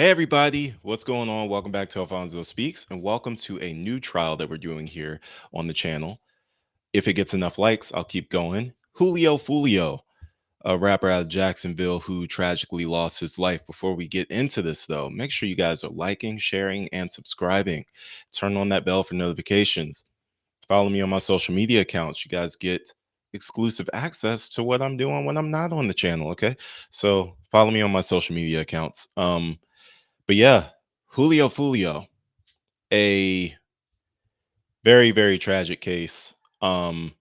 Hey everybody, what's going on? Welcome back to Alfonso Speaks, and welcome to a new trial that we're doing here on the channel. If it gets enough likes, I'll keep going. Julio Foolio, a rapper out of Jacksonville who tragically lost his life. Before we get into this, though, make sure you guys are liking, sharing, and subscribing. Turn on that bell for notifications. Follow me on my social media accounts. You guys get exclusive access to what I'm doing when I'm not on the channel, okay? So follow me on my social media accounts. But yeah, Julio Foolio, a very, very tragic case. Um,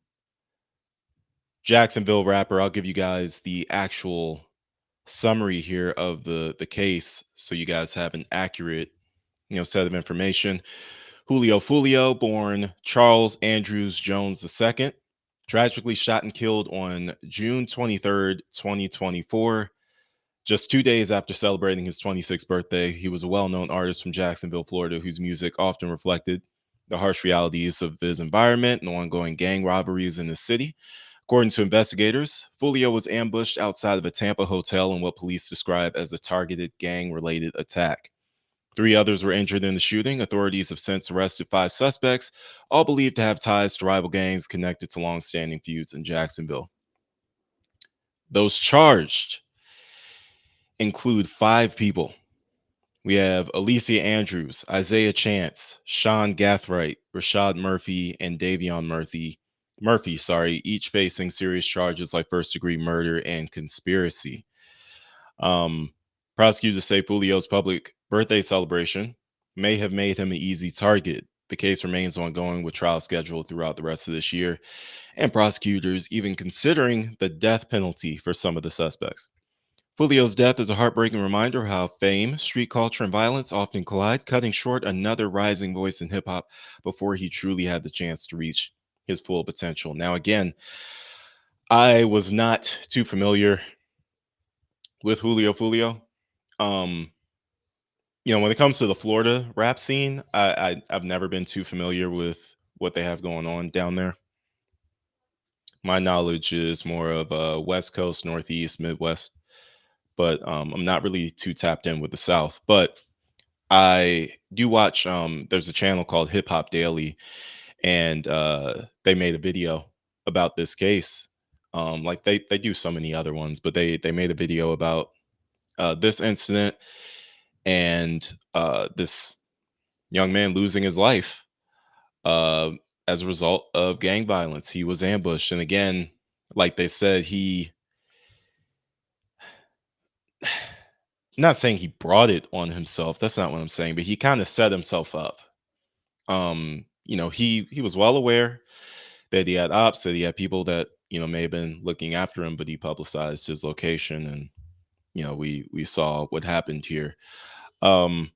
Jacksonville rapper. I'll give you guys the actual summary here of the case, so you guys have an accurate, set of information. Julio Foolio, born Charles Andrews Jones II, tragically shot and killed on June 23rd, 2024. Just 2 days after celebrating his 26th birthday. He was a well known artist from Jacksonville, Florida, whose music often reflected the harsh realities of his environment and ongoing gang rivalries in the city. According to investigators, Fulio was ambushed outside of a Tampa hotel in what police describe as a targeted gang related attack. Three others were injured in the shooting. Authorities have since arrested five suspects, all believed to have ties to rival gangs connected to long-standing feuds in Jacksonville. Those charged include five people. We have Alicia Andrews, Isaiah Chance, Sean Gathright, Rashad Murphy, and Davion Murphy, each facing serious charges like first-degree murder and conspiracy. Um, Prosecutors say Fulio's public birthday celebration may have made him an easy target. The case remains ongoing with trial scheduled throughout the rest of this year, and prosecutors even considering the death penalty for some of the suspects. Fulio's death is a heartbreaking reminder of how fame, street culture, and violence often collide, cutting short another rising voice in hip hop before he truly had the chance to reach his full potential. Now, again, I was not too familiar with Julio Foolio. Um, when it comes to the Florida rap scene, I've never been too familiar with what they have going on down there. My knowledge is more of West Coast, Northeast, Midwest, but I'm not really too tapped in with the South. But I do watch. There's a channel called Hip Hop Daily, and they made a video about this case. Like they do so many other ones, but they made a video about this incident and this young man losing his life uh, as a result of gang violence. He was ambushed, and again, like they said, he. Not saying he brought it on himself. That's not what I'm saying, but he kind of set himself up. He was well aware that he had ops, that he had people that may have been looking after him, but he publicized his location, and we saw what happened here. Um,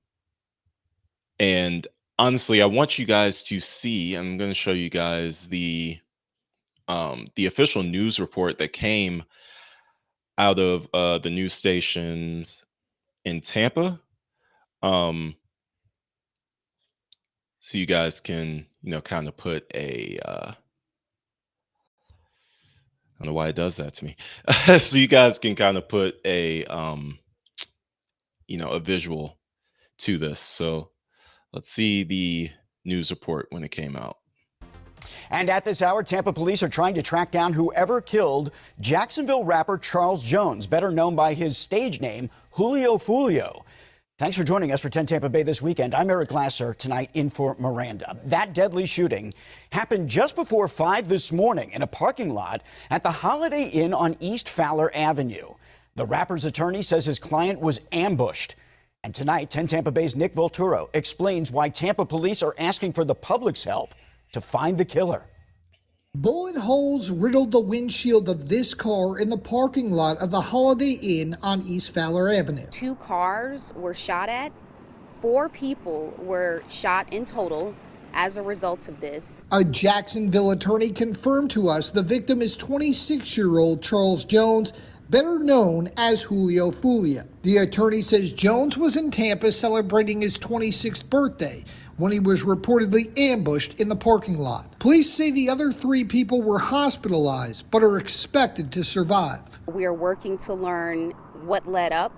and honestly, I want you guys to see. I'm going to show you guys the official news report that came out of the news stations in Tampa. So you guys can kind of put a I don't know why it does that to me. So you guys can kind of put a visual to this. So let's see the news report when it came out. And at this hour, Tampa police are trying to track down whoever killed Jacksonville rapper Charles Jones, better known by his stage name, Julio Foolio. Thanks for joining us for 10 Tampa Bay this weekend. I'm Eric Glasser, tonight in for Miranda. That deadly shooting happened just before 5 this morning in a parking lot at the Holiday Inn on East Fowler Avenue. The rapper's attorney says his client was ambushed. And tonight, 10 Tampa Bay's Nick Volturo explains why Tampa police are asking for the public's help to find the killer. Bullet holes riddled the windshield of this car in the parking lot of the Holiday Inn on East Fowler Avenue. 2 cars were shot at. 4 people were shot in total as a result of this. A Jacksonville attorney confirmed to us the victim is 26-year-old Charles Jones, better known as Julio Foolio. The attorney says Jones was in Tampa celebrating his 26th birthday when he was reportedly ambushed in the parking lot. Police say the other 3 people were hospitalized but are expected to survive. We are working to learn what led up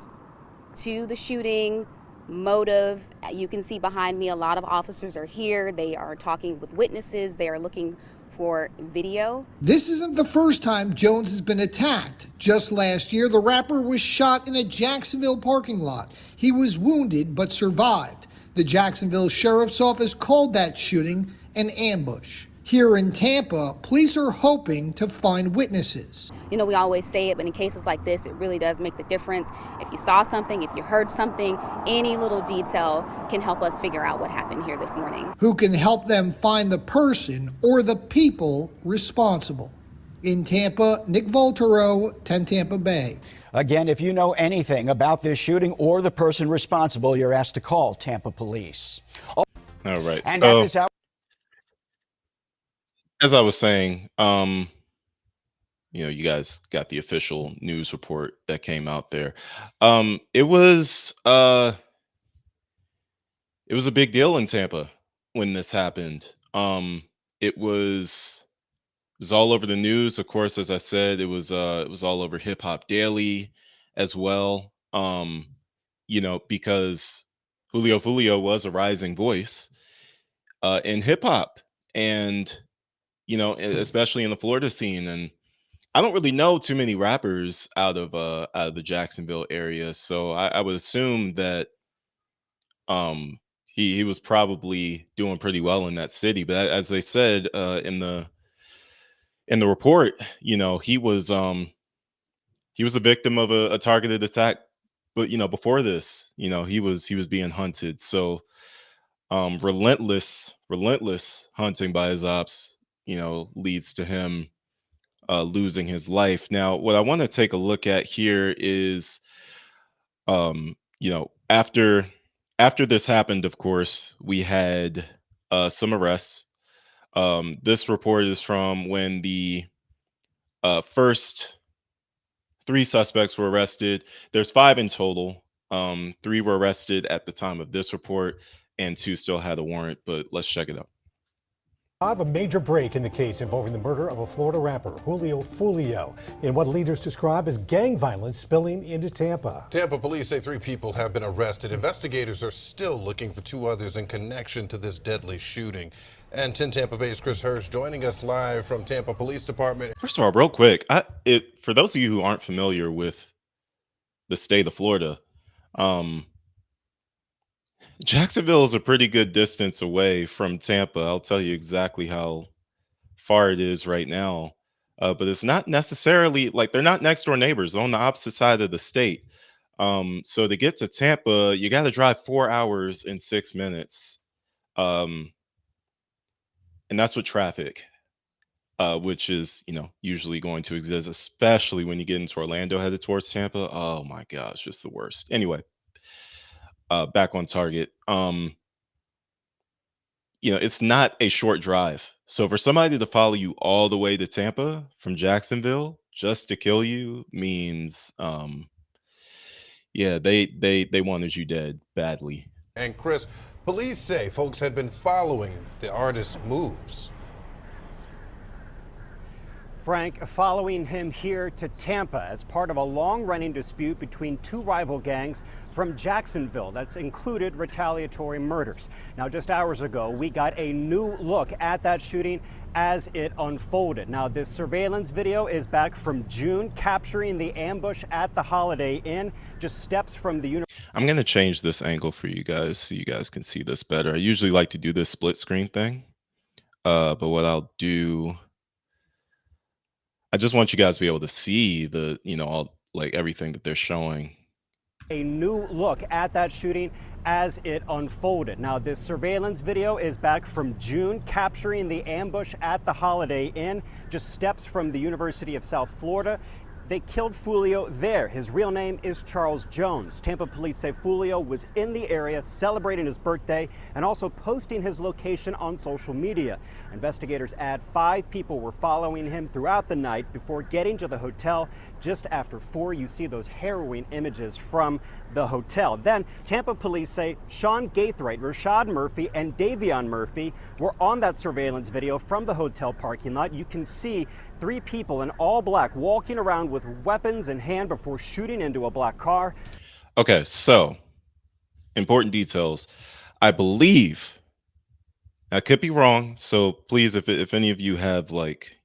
to the shooting, motive. You can see behind me a lot of officers are here. They are talking with witnesses. They are looking for video. This isn't the first time Jones has been attacked. Just last year, the rapper was shot in a Jacksonville parking lot. He was wounded but survived. The Jacksonville Sheriff's Office called that shooting an ambush. Here in Tampa, police are hoping to find witnesses. You know, we always say it, but in cases like this, it really does make the difference. If you saw something, if you heard something, any little detail can help us figure out what happened here this morning. Who can help them find the person or the people responsible. In Tampa, Nick Voltero, 10 Tampa Bay. Again, if you know anything about this shooting or the person responsible, you're asked to call Tampa Police. All right. And So, at this hour, as I was saying, you guys got the official news report that came out there. It was a big deal in Tampa when this happened. It was all over the news. Of course, as I said, it was all over Hip Hop Daily as well. Because Julio Foolio was a rising voice in hip hop, and especially in the Florida scene. And I don't really know too many rappers out of the Jacksonville area, so I would assume that he was probably doing pretty well in that city. But as they said in the report, he was a victim of a targeted attack. But before this, he was being hunted. So relentless hunting by his ops, leads to him losing his life. Now, what I want to take a look at here is, after this happened, of course, we had some arrests. This report is from when the first three suspects were arrested. There's five in total. Three were arrested at the time of this report, and two still had a warrant. But let's check it out. I have a major break in the case involving the murder of a Florida rapper, Julio Foolio, in what leaders describe as gang violence spilling into Tampa. Tampa police say 3 people have been arrested. Investigators are still looking for 2 others in connection to this deadly shooting. And 10 Tampa Bay's Chris Hirsch joining us live from Tampa Police Department. First of all, real quick, for those of you who aren't familiar with the state of Florida, Jacksonville is a pretty good distance away from Tampa. I'll tell you exactly how far it is right now. But it's not necessarily like they're not next door neighbors, they're on the opposite side of the state. So to get to Tampa, you got to drive 4 hours and 6 minutes. And that's with traffic, which is, usually going to exist, especially when you get into Orlando headed towards Tampa. Oh my gosh, just the worst. Anyway, back on target. It's not a short drive. So for somebody to follow you all the way to Tampa from Jacksonville just to kill you means, yeah, they wanted you dead badly. And Chris, police say folks had been following the artist's moves. Frank, following him here to Tampa as part of a long-running dispute between 2 rival gangs from Jacksonville that's included retaliatory murders. Now, just hours ago, we got a new look at that shooting as it unfolded. Now, this surveillance video is back from June, capturing the ambush at the Holiday Inn, just steps from the I'm going to change this angle for you guys so you guys can see this better. I usually like to do this split screen thing, but what I'll do, I just want you guys to be able to see the, all like everything that they're showing. A new look at that shooting as it unfolded. Now, this surveillance video is back from June, capturing the ambush at the Holiday Inn, just steps from the University of South Florida. They killed Foolio there. His real name is Charles Jones. Tampa police say Foolio was in the area celebrating his birthday and also posting his location on social media. Investigators add 5 people were following him throughout the night before getting to the hotel just after 4. You see those harrowing images from the hotel. Then Tampa police say Sean Gathright, Rashad Murphy, and Davion Murphy were on that surveillance video from the hotel parking lot. You can see 3 people in all black walking around with weapons in hand before shooting into a black car. Okay, so important details. I believe, I could be wrong, so please, if any of you have like,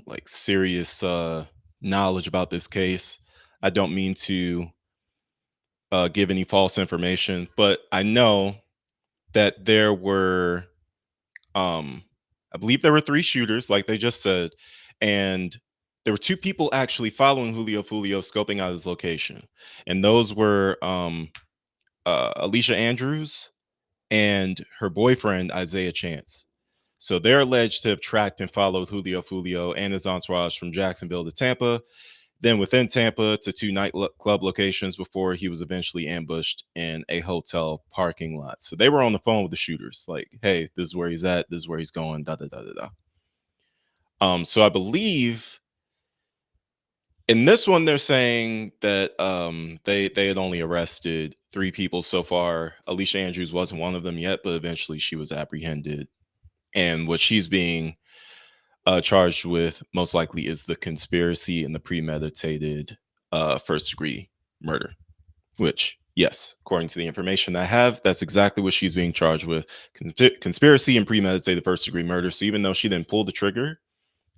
like serious knowledge about this case, I don't mean to give any false information, but I know that there were, um, I believe there were three shooters, like they just said, and there were two people actually following Julio Foolio, scoping out his location, and those were Alicia Andrews and her boyfriend Isaiah Chance. So they're alleged to have tracked and followed Julio Foolio and his entourage from Jacksonville to Tampa, then within Tampa to two nightclub locations before he was eventually ambushed in a hotel parking lot. So they were on the phone with the shooters, like, "Hey, this is where he's at. This is where he's going." Da da da da da. So I believe in this one they're saying that they had only arrested three people so far. Alicia Andrews wasn't one of them yet, but eventually she was apprehended, and what she's being charged with most likely is the conspiracy and the premeditated first degree murder, which, yes, according to the information I have, that's exactly what she's being charged with: conspiracy and premeditated first degree murder. So even though she didn't pull the trigger,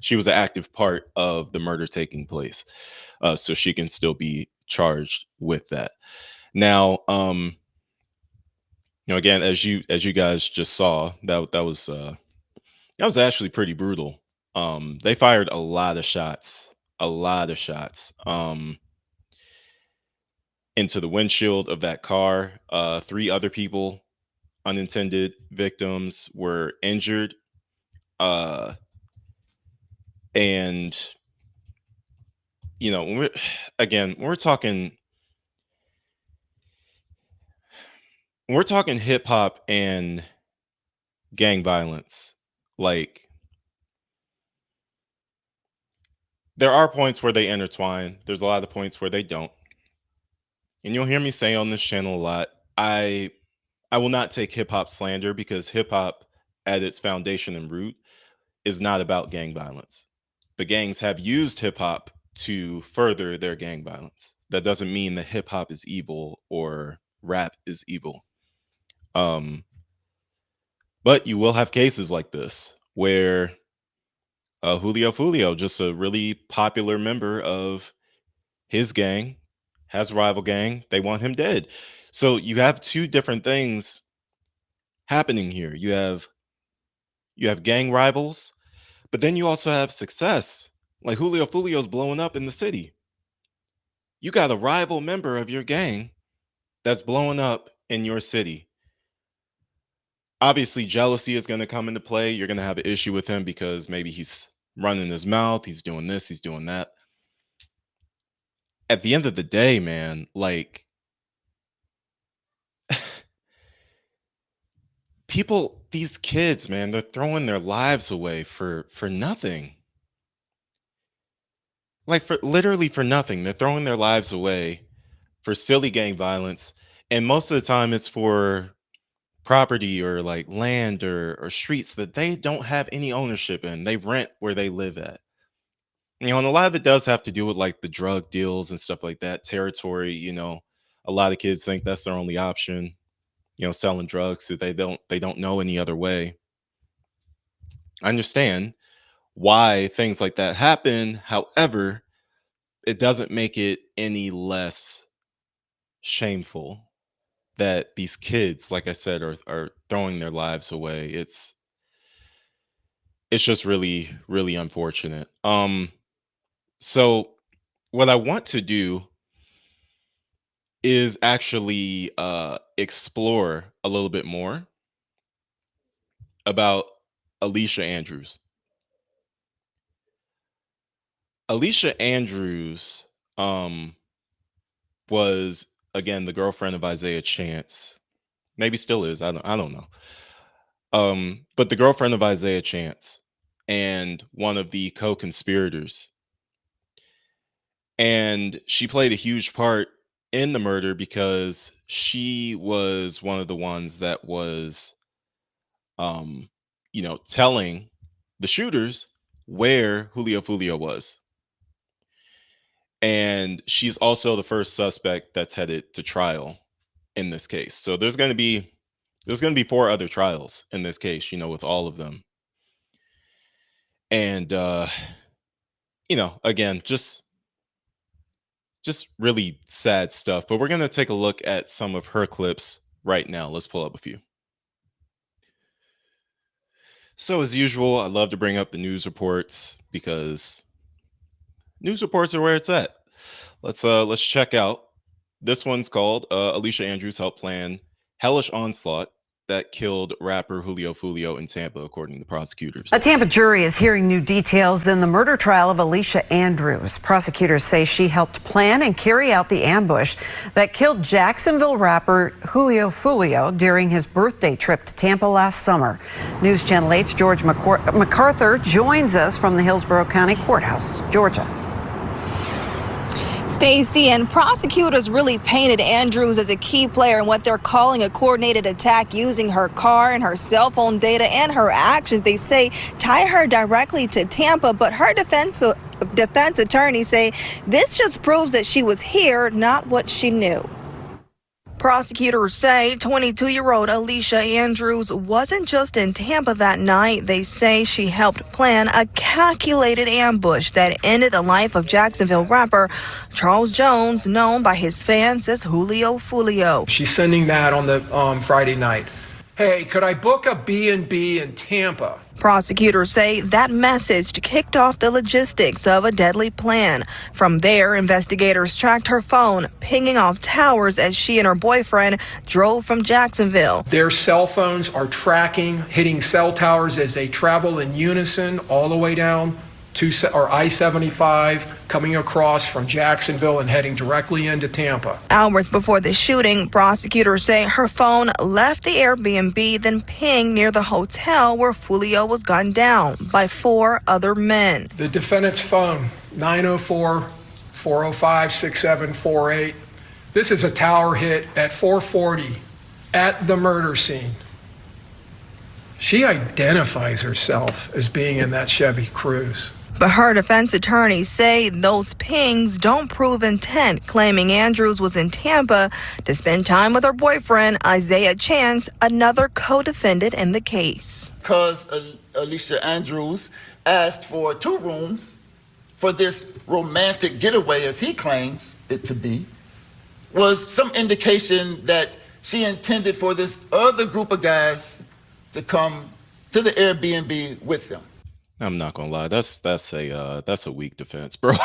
she was an active part of the murder taking place. So she can still be charged with that. Now, again, as you guys just saw, that was actually pretty brutal. They fired a lot of shots, into the windshield of that car. Three other people, unintended victims, were injured. Uh, and when we're again, when we're talking hip hop and gang violence, like there are points where they intertwine. There's a lot of points where they don't. And you'll hear me say on this channel a lot, I will not take hip hop slander, because hip hop at its foundation and root is not about gang violence. The gangs have used hip hop to further their gang violence. That doesn't mean that hip hop is evil or rap is evil. Um, but you will have cases like this where Julio Foolio, just a really popular member of his gang, has a rival gang. They want him dead. So you have two different things happening here. You have gang rivals, but then you also have success. Like Julio Foolio's blowing up in the city. You got a rival member of your gang that's blowing up in your city. Obviously, jealousy is going to come into play. You're going to have an issue with him because maybe he's running his mouth, he's doing this, he's doing that. At the end of the day, man, like these kids, man, they're throwing their lives away for nothing. Like, for literally for nothing. They're throwing their lives away for silly gang violence, and most of the time it's for property or like land or streets that they don't have any ownership in. They rent where they live at. And a lot of it does have to do with like the drug deals and stuff like that. Territory, a lot of kids think that's their only option, selling drugs, that they don't know any other way. I understand why things like that happen. However, it doesn't make it any less shameful that these kids, like I said, are throwing their lives away. It's just really, really unfortunate. So what I want to do is actually explore a little bit more about Alicia Andrews. Alicia Andrews um was, again, the girlfriend of Isaiah Chance. Maybe still is. I don't know. But the girlfriend of Isaiah Chance and one of the co-conspirators. And she played a huge part in the murder because she was one of the ones that was telling the shooters where Julio Foolio was. And she's also the first suspect that's headed to trial in this case. So there's going to be 4 other trials in this case, with all of them. And again, just really sad stuff. But we're going to take a look at some of her clips right now. Let's pull up a few. So as usual, I love to bring up the news reports because news reports are where it's at. Let's check out. This one's called Alicia Andrews helped plan hellish onslaught that killed rapper Julio Foolio in Tampa, according to prosecutors. A Tampa jury is hearing new details in the murder trial of Alicia Andrews. Prosecutors say she helped plan and carry out the ambush that killed Jacksonville rapper Julio Foolio during his birthday trip to Tampa last summer. News Channel 8's George MacArthur joins us from the Hillsborough County Courthouse. Georgia. Stacey, and prosecutors really painted Andrews as a key player in what they're calling a coordinated attack using her car and her cell phone data and her actions. They say tie her directly to Tampa, but her defense attorneys say this just proves that she was here, not what she knew. Prosecutors say 22-year-old Alicia Andrews wasn't just in Tampa that night. They say she helped plan a calculated ambush that ended the life of Jacksonville rapper Charles Jones, known by his fans as Julio Foolio. She's sending that on the Friday night. Hey, could I book a B&B in Tampa? Prosecutors say that message kicked off the logistics of a deadly plan. From there, investigators tracked her phone, pinging off towers as she and her boyfriend drove from Jacksonville. Their cell phones are tracking, hitting cell towers as they travel in unison all the way down to I-75, coming across from Jacksonville and heading directly into Tampa. Hours before the shooting, prosecutors say her phone left the Airbnb, then pinged near the hotel where Foolio was gunned down by 4 other men. The defendant's phone, 904-405-6748. This is a tower hit at 4:40 at the murder scene. She identifies herself as being in that Chevy Cruze. But her defense attorneys say those pings don't prove intent, claiming Andrews was in Tampa to spend time with her boyfriend, Isaiah Chance, another co-defendant in the case. Because Alicia Andrews asked for 2 rooms for this romantic getaway, as he claims it to be, was some indication that she intended for this other group of guys to come to the Airbnb with them. I'm not gonna lie, that's a weak defense, bro.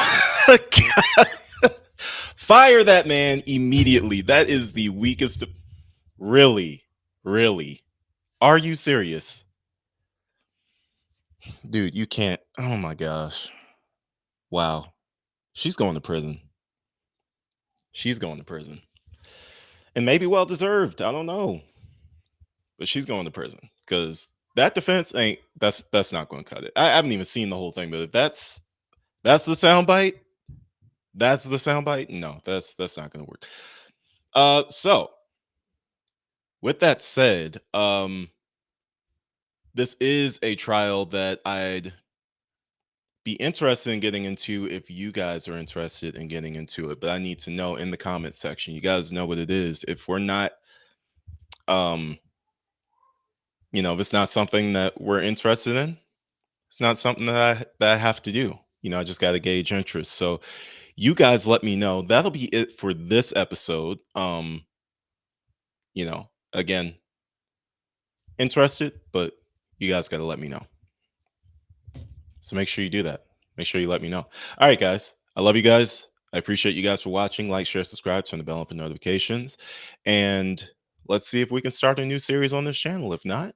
Fire that man immediately. That is the weakest. Really? Are you serious? Dude, you can't. Oh my gosh. Wow. She's going to prison. And maybe well deserved. I don't know. But she's going to prison because that defense that's not going to cut it. I haven't even seen the whole thing, but if that's the soundbite, no, that's not going to work. So with that said, this is a trial that I'd be interested in getting into if you guys are interested in getting into it, but I need to know in the comment section. You guys know what it is. If we're not if it's not something that we're interested in, it's not something that I have to do. I just got to gauge interest. So you guys let me know. That'll be it for this episode. Again, interested, but you guys got to let me know. So make sure you do that. Make sure you let me know. All right, guys. I love you guys. I appreciate you guys for watching. Like, share, subscribe, turn the bell on for notifications. And let's see if we can start a new series on this channel. If not,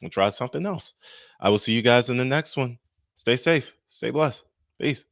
we'll try something else. I will see you guys in the next one. Stay safe. Stay blessed. Peace.